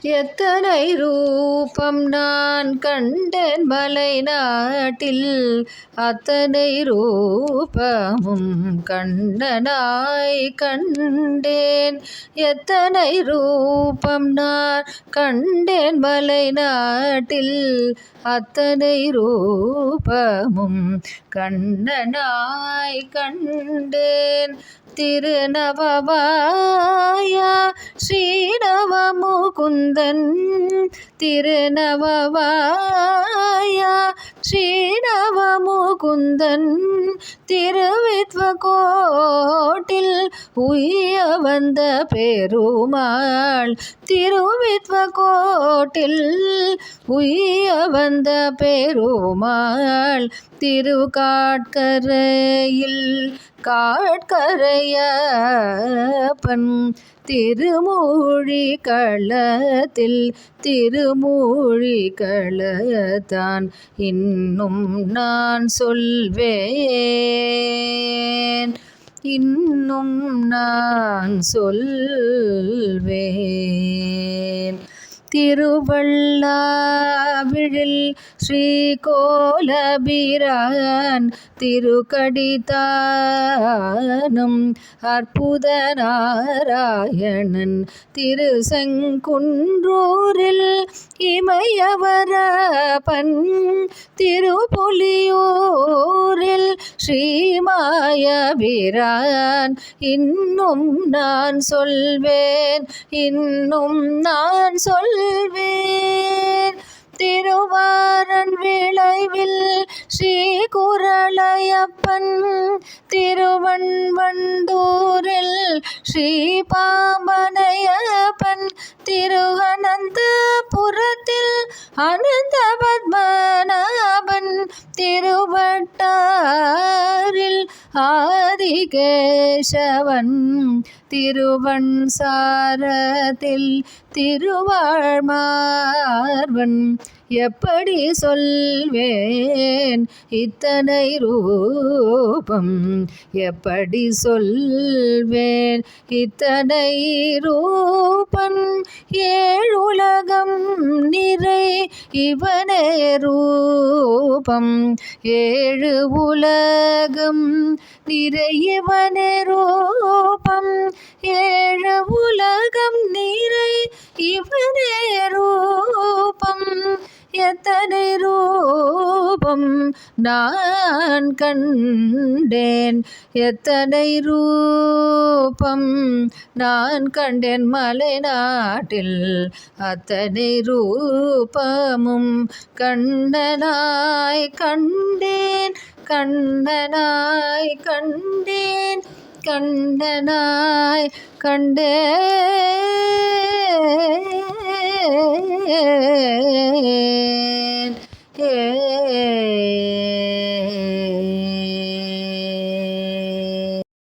எத்தனை ரூபம் நான் கண்டேன் மலை நாட்டில், அத்தனை ரூபமும் கண்ணனாய் கண்டேன். எத்தனை ரூபம் நான் கண்டேன் மலை நாட்டில், அத்தனை ரூபமும் கண்ணனாய் கண்டேன். திருநவவாயா ஸ்ரீநவமுகுந்தன், திருநவவாயா ஸ்ரீநவமுகுந்தன், திருவித்வகோட்டில் உய்ய வந்த பெருமாள், திருவித்வகோட்டில் உய்ய வந்த பெருமாள். திருக்காட்கரையில் காட்கரையப்பன், திருமூழி களத்தில் திருமூழி களத்தான் இன்னும் நான் சொல்வேன், இன்னும் நான் சொல்வேன். திருவள்ளாவிழில் ஸ்ரீகோலபிரான், திருக்கடித்தானும் அற்புத நாராயணன், திருசெங்குன்றூரில் இமயவரப்பன், திருப்புலியூரில் ஸ்ரீமாயபிரான் இன்னும் நான் சொல்வேன், இன்னும் நான் சொல்வேன். திருவாரன் விளைவில் ஸ்ரீகுரளையப்பன், திருவண்வண்டூரில் ஸ்ரீபாம்பனையப்பன், திருவனந்தபுரத்தில் அனந்த பத்மநாபன், திருவட்டாரில் ஆதிகேசவன், திருவன்சாரத்தில் திருவாழ்மார்வன். எப்படி சொல்வேன் இத்தனை ரூபம், எப்படி சொல்வேன் இத்தனை ரூபம். ஏழுலகம் நிறை இவனே ரூபம், ஏழு உலகம் நிறை இவனே ரூபம், ஏழு உலகம் நிறை இவனே ரூபம். எத்தனை ரூபம் நான் கண்டேன், எத்தனை ரூபம் நான் கண்டேன் மலை நாட்டில், அத்தனை ரூபமும் கண்ணனாய் கண்டேன், கண்ணனாய் கண்டேன், கண்ணனாய் கண்டேன்.